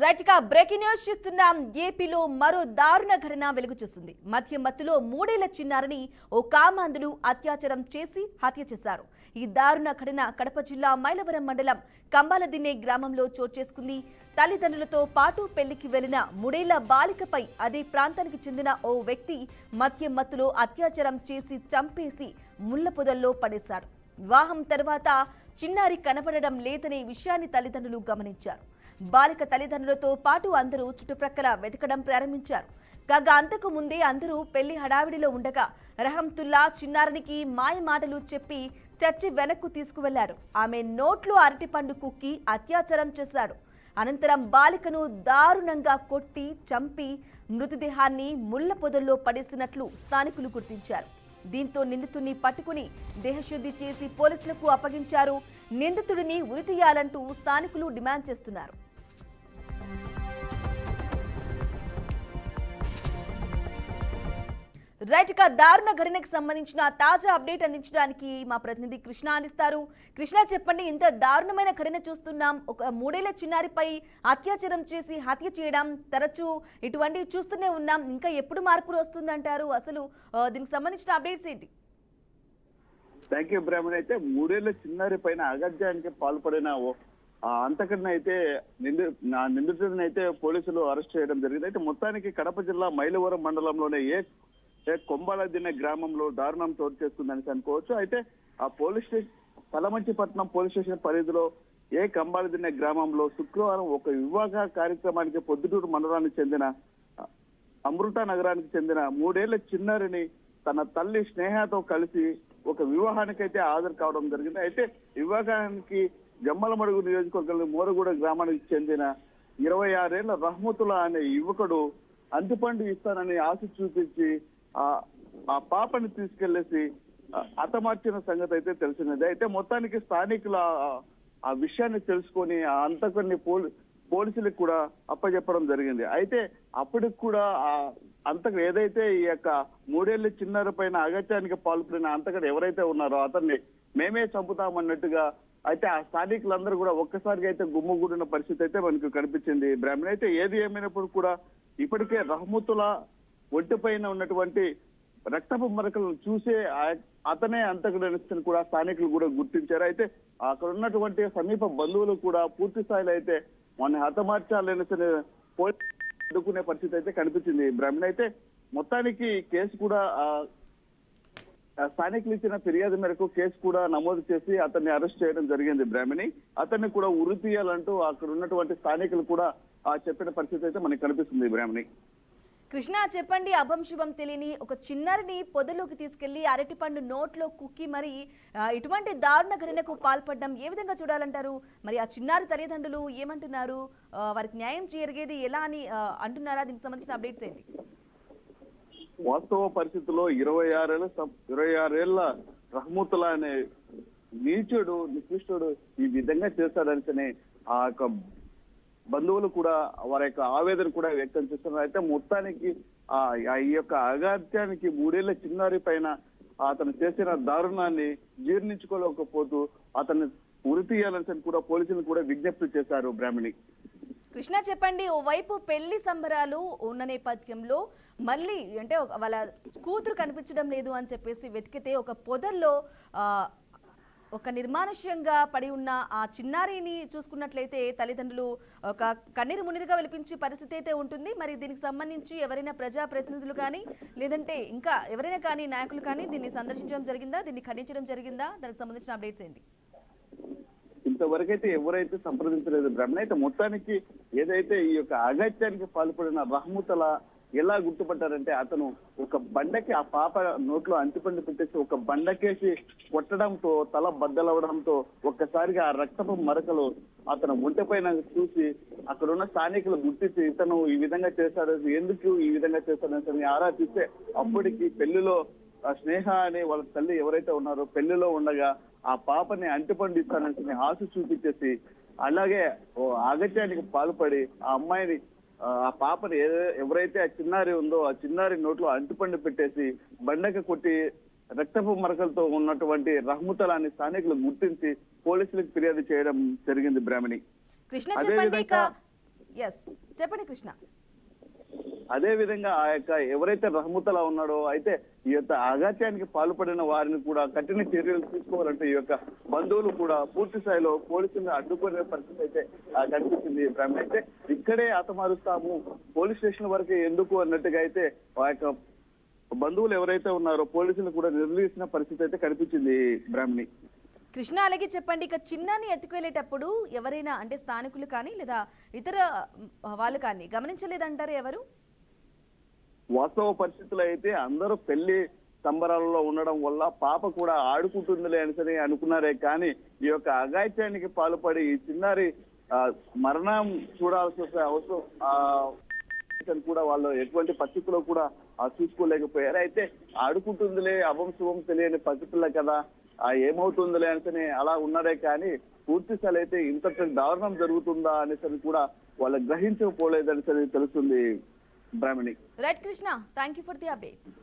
Right గా breaking news చూస్తున్నాం. ఏపీలో మరో దారుణ ఘటన వెలుగు చూస్తుంది. మధ్య మత్తులో 3 ఏళ్ల చిన్నారిని ఓ కామాంధుడు అత్యాచారం చేసి హత్య చేశారు. ఈ దారుణ ఘటన కడప జిల్లా మైలవరం మండలం కంబాలదిన్నె గ్రామంలో చోటు చేసుకుంది. తల్లిదండ్రులతో పాటు పెళ్లికి వెళ్లిన 3 ఏళ్ల బాలికపై అదే ప్రాంతానికి చెందిన ఓ వ్యక్తి మధ్య మత్తులో అత్యాచారం చేసి చంపేసి ముళ్ల పొదల్లో పడేశాడు. వివాహం తర్వాత చిన్నారి కనపడడం లేదనే విషయాన్ని తల్లిదండ్రులు గమనించారు. బాలిక తల్లిదండ్రులతో పాటు అందరూ చుట్టుప్రక్కల వెతకడం ప్రారంభించారు. కాగా అంతకు ముందే అందరూ పెళ్లి హడావిడిలో ఉండగా రహంతుల్లా చిన్నారికి మాయ మాటలు చెప్పి చర్చి వెనక్కు తీసుకువెళ్లాడు. ఆమె నోట్లో అరటిపండు కుక్కి అత్యాచారం చేశాడు. అనంతరం బాలికను దారుణంగా కొట్టి చంపి మృతదేహాన్ని ముళ్ల పొదల్లో పడేసినట్లు స్థానికులు గుర్తించారు. దీంతో నిందితుడిని పట్టుకుని దేహశుద్ధి చేసి పోలీసులకు అప్పగించారు. నిందితుడిని ఉరితీయాలంటూ స్థానికులు డిమాండ్ చేస్తున్నారు. రైట్ గా దారుణ ఘటనకు సంబంధించిన తాజా అప్డేట్ అందించడానికి మా ప్రతినిధి కృష్ణ అందిస్తారు. కృష్ణ, చెప్పండి, ఇంత దారుణమైన ఘటన చూస్తున్నాం. ఒక 3 ఏళ్ల చిన్నారిపై అత్యాచారం చేసి హత్య చేయడం తరచూ ఇటువంటివి చూస్తూనే ఉన్నాం. ఇంకా ఎప్పుడు మార్పులు వస్తుందంటారు? అసలు దీనికి సంబంధించిన అప్డేట్స్ ఏంటి? Thank you Brahman. అయితే 3 ఏళ్ల చిన్నారి పైన అగత్యానికి పాల్పడిన అంతకన్నా అయితే నిందితుడిని అయితే పోలీసులు అరెస్ట్ చేయడం జరిగింది. అయితే మొత్తానికి కడప జిల్లా మైలవరం మండలంలోనే కొంబాలదిన్నె గ్రామంలో దారుణం చోటు చేసుకుందని అనుకోవచ్చు. అయితే ఆ police station Thalamanchipatnam police station పరిధిలో కంబాలదిన్నె గ్రామంలో శుక్రవారం ఒక వివాహ కార్యక్రమానికి పొద్దుటూరు మండలానికి చెందిన అమృత నగరానికి చెందిన 3 ఏళ్ల చిన్నారిని తన తల్లి స్నేహతో కలిసి ఒక వివాహానికైతే హాజరు కావడం జరిగింది. అయితే వివాహానికి జమ్మలమడుగు నియోజకవర్గంలో మోరగూడ గ్రామానికి చెందిన 26 ఏళ్ల రహమతుల్లా అనే యువకుడు అంతిపండు ఇస్తానని ఆశ చూపించి ఆ పాపని తీసుకెళ్లేసి హతమార్చిన సంగతి అయితే తెలిసినది. అయితే మొత్తానికి స్థానికుల ఆ విషయాన్ని తెలుసుకొని ఆ అంతకుని పోలీసులకు కూడా అప్పచెప్పడం జరిగింది. అయితే అప్పటికి కూడా అంతకు ఏదైతే ఈ యొక్క 3 ఏళ్ల చిన్నారి పైన అగత్యానికి పాల్పడిన అంతకుడు ఎవరైతే ఉన్నారో అతన్ని మేమే చంపుతామన్నట్టుగా అయితే ఆ స్థానికులందరూ కూడా ఒక్కసారిగా అయితే గుమ్ముగూడిన పరిస్థితి అయితే మనకు కనిపించింది. బ్రాహ్మణ్ అయితే ఏది ఏమైనప్పుడు కూడా ఇప్పటికే రహమతుల్లా ఒంటిపైన ఉన్నటువంటి రక్తపు మరకలను చూసే అతనే అంతకుడు కూడా స్థానికులు కూడా గుర్తించారు. అయితే అక్కడ ఉన్నటువంటి సమీప బంధువులు కూడా పూర్తి స్థాయిలో అయితే మన హతమార్చాలని అడ్డుకునే పరిస్థితి అయితే కనిపించింది. బ్రాహ్మణ్ అయితే మొత్తానికి కేసు కూడా స్థానికులు ఇచ్చిన ఫిర్యాదు మేరకు కేసు కూడా నమోదు చేసి అతన్ని అరెస్ట్ చేయడం జరిగింది. బ్రాహ్మణి అతన్ని కూడా ఉరి తీయాలంటూ అక్కడ ఉన్నటువంటి స్థానికులు కూడా చెప్పిన పరిస్థితి అయితే మనకి కనిపిస్తుంది. బ్రాహ్మణి కృష్ణ, చెప్పండి, అభం శుభం తెలియని ఒక చిన్నారిని పొదలోకి తీసుకెళ్లి అరటిపండు నోట్లో కుక్కి మరి ఇటువంటి దారుణ ఘటనకు పాల్పడడం ఏ విధంగా చూడాలంటారు? మరి ఆ చిన్నారి తల్లిదండ్రులు ఏమంటున్నారు? వారికి న్యాయం జరిగేది ఎలా అని అంటున్నారా? దీనికి సంబంధించిన అప్డేట్స్ ఏంటి? వాస్తవ పరిస్థితుల్లో 26 ఏళ్ల రహమతుల్లా అనే నీచుడు నికృష్టుడు ఈ విధంగా చేస్తాడని ఆ యొక్క బంధువులు కూడా వారి యొక్క ఆవేదన కూడా వ్యక్తం చేస్తున్నారు. అయితే మొత్తానికి ఈ యొక్క అగాత్యానికి 3 ఏళ్ల చిన్నారి పైన అతను చేసిన దారుణాన్ని జీర్ణించుకోలేకపోతూ అతన్ని ఉరి తీయాలని కూడా పోలీసులు కూడా విజ్ఞప్తి చేశారు. బ్రాహ్మణి కృష్ణ, చెప్పండి, ఓవైపు పెళ్లి సంబరాలు ఉన్న నేపథ్యంలో మళ్ళీ అంటే వాళ్ళ కూతురు కనిపించడం లేదు అని చెప్పేసి వెతికితే ఒక పొదల్లో ఒక నిర్మానుష్యంగా పడి ఉన్న ఆ చిన్నారిని చూసుకున్నట్లయితే తల్లిదండ్రులు ఒక కన్నీరు మున్నీరుగా వెలిపించే పరిస్థితి అయితే ఉంటుంది. మరి దీనికి సంబంధించి ఎవరైనా ప్రజాప్రతినిధులు కానీ లేదంటే ఇంకా ఎవరైనా కానీ నాయకులు కానీ దీన్ని సందర్శించడం జరిగిందా? దీన్ని ఖండించడం జరిగిందా? దానికి సంబంధించిన అప్డేట్స్ ఏంటి? ఇంతవరకైతే ఎవరైతే సంప్రదించలేదు. బ్రహ్మ అయితే మొత్తానికి ఏదైతే ఈ యొక్క అగత్యానికి పాల్పడిన రహమతుల్లా ఎలా గుర్తుపట్టారంటే అతను ఒక బండకి ఆ పాప నోట్లో అంటిపండు పెట్టేసి ఒక బండకేసి కొట్టడంతో తల బద్దలవడంతో ఒక్కసారిగా ఆ రక్తపు మరకలు అతను ఒంటిపైన చూసి అక్కడ ఉన్న స్థానికులు గుర్తించి ఇతను ఈ విధంగా చేశాడు, ఎందుకు ఈ విధంగా చేశాడని ఆరా తీస్తే అప్పటికి పెళ్లిలో స్నేహ అనే వాళ్ళ తల్లి ఎవరైతే ఉన్నారో పెళ్లిలో ఉండగా ఆ పాపని అంటిపండు ఇస్తానని ఆశ చూపించేసి అలాగే అగత్యానికి పాల్పడి ఆ అమ్మాయిని ఆ పాపని ఎవరైతే ఆ చిన్నారి ఉందో ఆ చిన్నారి నోట్లో అంటిపండు పెట్టేసి బండకి కొట్టి రక్తపు మరకలతో ఉన్నటువంటి రహమతుల్లాని స్థానికులు గుర్తించి పోలీసులకు ఫిర్యాదు చేయడం జరిగింది. బ్రాహ్మణి కృష్ణ, చెప్పండి, ఎస్, చెప్పండి కృష్ణ. అదే విధంగా ఆ యొక్క ఎవరైతే రహమతుల్లా ఉన్నాడో అయితే ఈ యొక్క అగాత్యానికి పాల్పడిన వారిని కూడా కఠిన చర్యలు తీసుకోవాలంటే ఈ యొక్క బంధువులు కూడా పూర్తి స్థాయిలో పోలీసులను అడ్డుకునే పరిస్థితి అయితే కనిపిస్తుంది. బ్రహ్మ అయితే ఇక్కడే హతమారుస్తాము, పోలీస్ స్టేషన్ వరకు ఎందుకు అన్నట్టుగా అయితే ఆ యొక్క బంధువులు ఎవరైతే ఉన్నారో పోలీసులు కూడా నిర్ణయించిన పరిస్థితి అయితే కనిపించింది బ్రాహ్మణి. కృష్ణ, అలాగే చెప్పండి, ఇక చిన్నాన్ని ఎత్తుకెళ్లేటప్పుడు ఎవరైనా అంటే స్థానికులు కానీ లేదా ఇతర వాళ్ళు కానీ గమనించలేదంటారు ఎవరు? వాస్తవ పరిస్థితులు అయితే అందరూ పెళ్లి సంబరాలలో ఉండడం వల్ల పాప కూడా ఆడుకుంటుందిలే అని అనుకున్నారే కానీ ఈ యొక్క అఘాయిత్యానికి పాల్పడి ఈ చిన్నారి మరణం చూడాల్సి వస్తే అవసరం కూడా వాళ్ళు ఎటువంటి పరిస్థితుల్లో కూడా చూసుకోలేకపోయారు. అయితే ఆడుకుంటుందిలే, అవం శుభం తెలియని పరిస్థితులే కదా, ఏమవుతుందిలే అని అలా ఉన్నారే కానీ పూర్తి స్థాయి అయితే ఇంత దారుణం జరుగుతుందా అనేసి కూడా వాళ్ళు గ్రహించకపోలేదని తెలుస్తుంది Brahmani. Right Krishna, thank you for the updates.